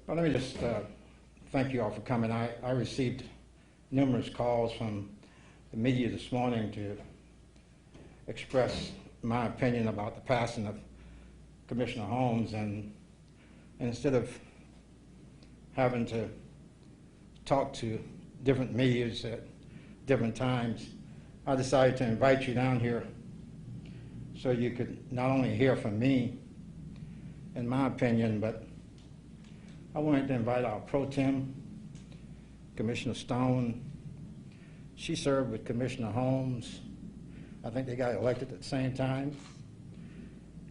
Well, let me just thank you all for coming. I received numerous calls from the media this morning to express my opinion about the passing of Commissioner Holmes, and instead of having to talk to different medias at different times, I decided to invite you down here so you could not only hear from me and my opinion, but I wanted to invite our pro tem, Commissioner Stone. She served with Commissioner Holmes. I think they got elected at the same time.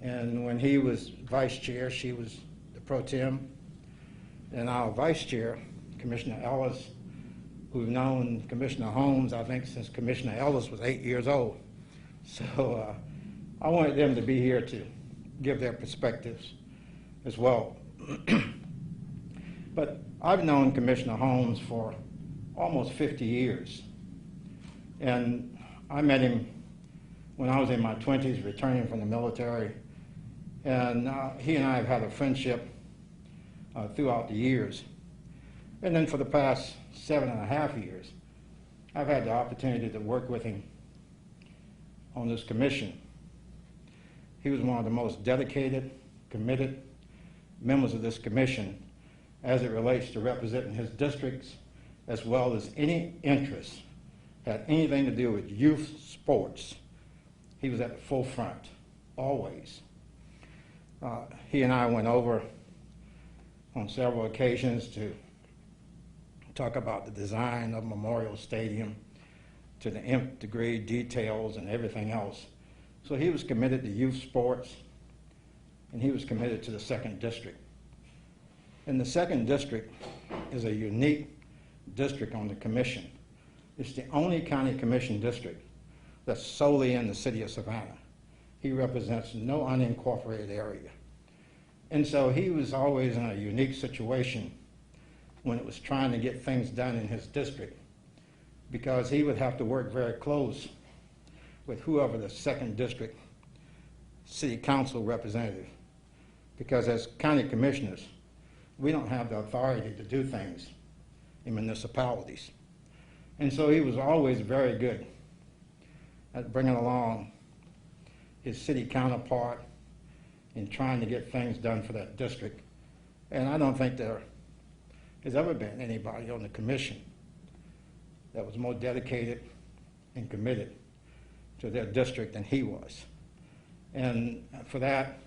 And when he was vice chair, she was the pro tem. And our vice chair, Commissioner Ellis, who've known Commissioner Holmes, I think, since Commissioner Ellis was 8 years old. So I wanted them to be here to give their perspectives as well. But I've known Commissioner Holmes for almost 50 years. And I met him when I was in my 20s, returning from the military. And he and I have had a friendship throughout the years. And then for the past 7.5 years, I've had the opportunity to work with him on this commission. He was one of the most dedicated, committed members of this commission as it relates to representing his districts, as well as any interest had anything to do with youth sports. He was at the forefront, always. He and I went over on several occasions to talk about the design of Memorial Stadium to the nth degree details and everything else. So he was committed to youth sports, and he was committed to the 2nd District. And the 2nd District is a unique district on the commission. It's the only county commission district that's solely in the city of Savannah. He represents no unincorporated area. And so he was always in a unique situation when it was trying to get things done in his district, because he would have to work very close with whoever the 2nd District City Council representative, because as county commissioners, we don't have the authority to do things in municipalities. And so he was always very good at bringing along his city counterpart in trying to get things done for that district. And I don't think there has ever been anybody on the commission that was more dedicated and committed to their district than he was. And for that,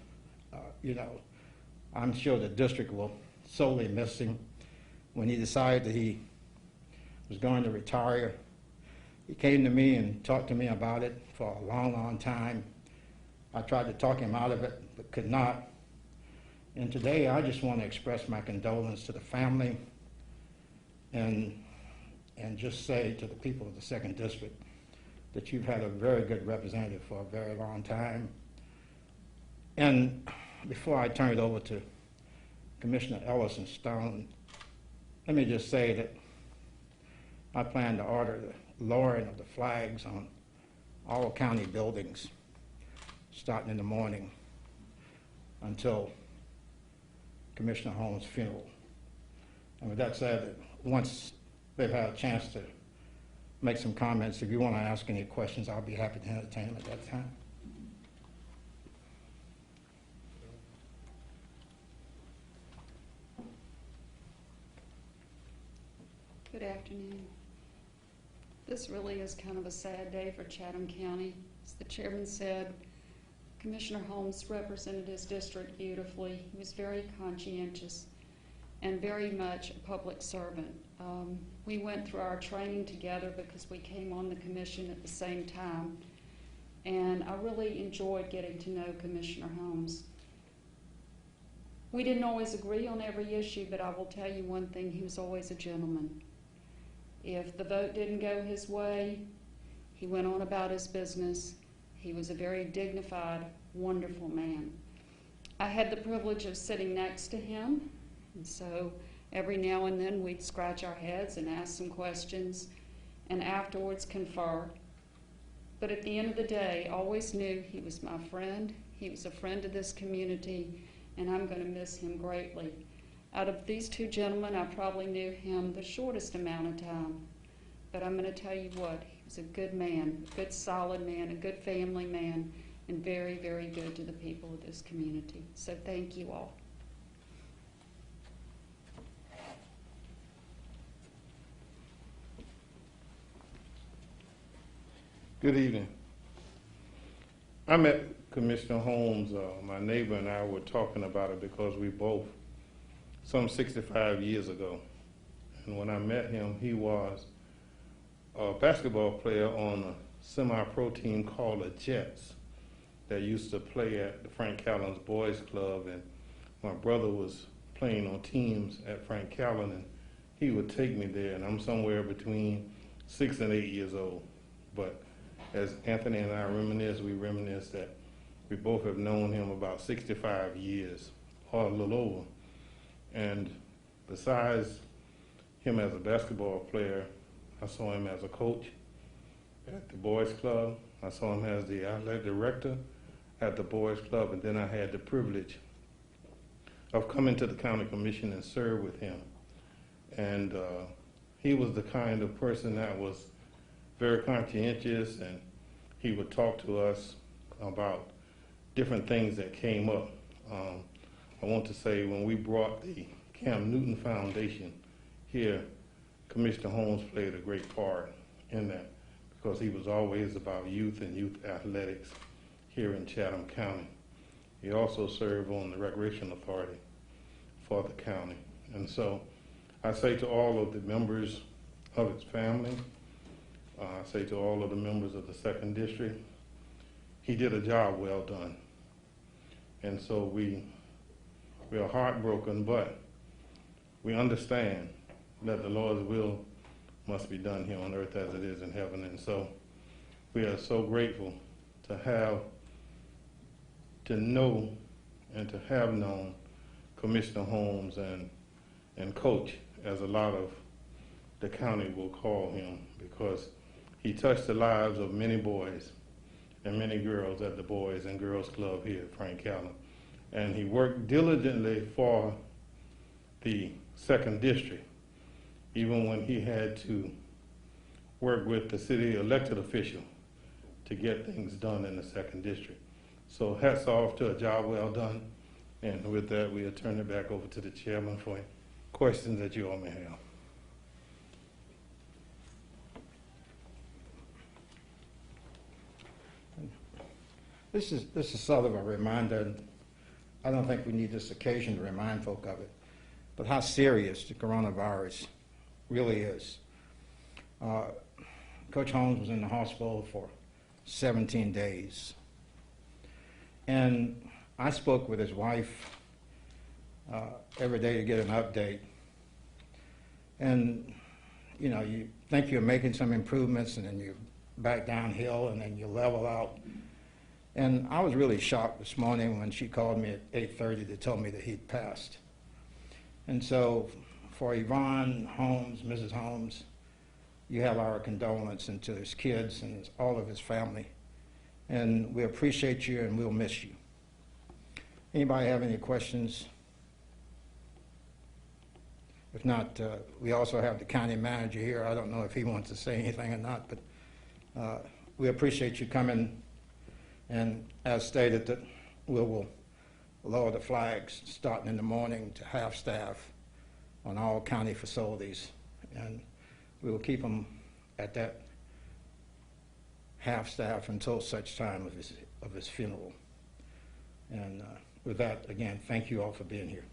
I'm sure the district will sorely miss him. When he decided that he was going to retire, he came to me and talked to me about it for a long, long time. I tried to talk him out of it, but could not. And today, I just want to express my condolence to the family and just say to the people of the 2nd District that you've had a very good representative for a very long time. And before I turn it over to Commissioner Ellis and Stone, let me just say that I plan to order the lowering of the flags on all county buildings starting in the morning until Commissioner Holmes' funeral. And with that said, once they've had a chance to make some comments, if you want to ask any questions, I'll be happy to entertain them at that time. Good afternoon. This really is kind of a sad day for Chatham County. As the chairman said, Commissioner Holmes represented his district beautifully. He was very conscientious and very much a public servant. We went through our training together because we came on the commission at the same time, and I really enjoyed getting to know Commissioner Holmes. We didn't always agree on every issue, but I will tell you one thing, he was always a gentleman. If the vote didn't go his way, he went on about his business. He was a very dignified, wonderful man. I had the privilege of sitting next to him, and so every now and then we'd scratch our heads and ask some questions, and afterwards confer. But at the end of the day, I always knew he was my friend. He was a friend of this community, and I'm going to miss him greatly. Out of these two gentlemen, I probably knew him the shortest amount of time. But I'm going to tell you what, he was a good man, a good solid man, a good family man, and very, very good to the people of this community. So thank you all. Good evening. I met Commissioner Holmes. My neighbor and I were talking about it because we both, some 65 years ago. And when I met him, he was a basketball player on a semi-pro team called the Jets that used to play at the Frank Callan's Boys Club. And my brother was playing on teams at Frank Callan, and he would take me there. And I'm somewhere between 6 and 8 years old. But as Anthony and I reminisce that we both have known him about 65 years, or a little over. And besides him as a basketball player, I saw him as a coach at the Boys Club. I saw him as the athletic director at the Boys Club, and then I had the privilege of coming to the county commission and serve with him. And he was the kind of person that was very conscientious, and he would talk to us about different things that came up. I want to say when we brought the Cam Newton Foundation here, Commissioner Holmes played a great part in that because he was always about youth and youth athletics here in Chatham County. He also served on the Recreation Authority for the county. And so I say to all of the members of his family, I say to all of the members of the 2nd District, he did a job well done. And so we are heartbroken, but we understand that the Lord's will must be done here on earth as it is in heaven. And so we are so grateful to know and to have known Commissioner Holmes and Coach, as a lot of the county will call him, because he touched the lives of many boys and many girls at the Boys and Girls Club here at Frank Callan. And he worked diligently for the 2nd District, even when he had to work with the city elected official to get things done in the 2nd District. So hats off to a job well done. And with that, we'll turn it back over to the chairman for questions that you all may have. This is sort of a reminder, and I don't think we need this occasion to remind folk of it, but how serious the coronavirus really is. Coach Holmes was in the hospital for 17 days. And I spoke with his wife every day to get an update. And, you know, you think you're making some improvements, and then you back downhill, and then you level out. And I was really shocked this morning when she called me at 8:30 to tell me that he'd passed. And so for Yvonne Holmes, Mrs. Holmes, you have our condolence, and to his kids and all of his family. And we appreciate you, and we'll miss you. Anybody have any questions? If not, we also have the county manager here. I don't know if he wants to say anything or not, but we appreciate you coming. And as stated, that we will lower the flags starting in the morning to half staff on all county facilities. And we will keep them at that half staff until such time of his funeral. And with that, again, thank you all for being here.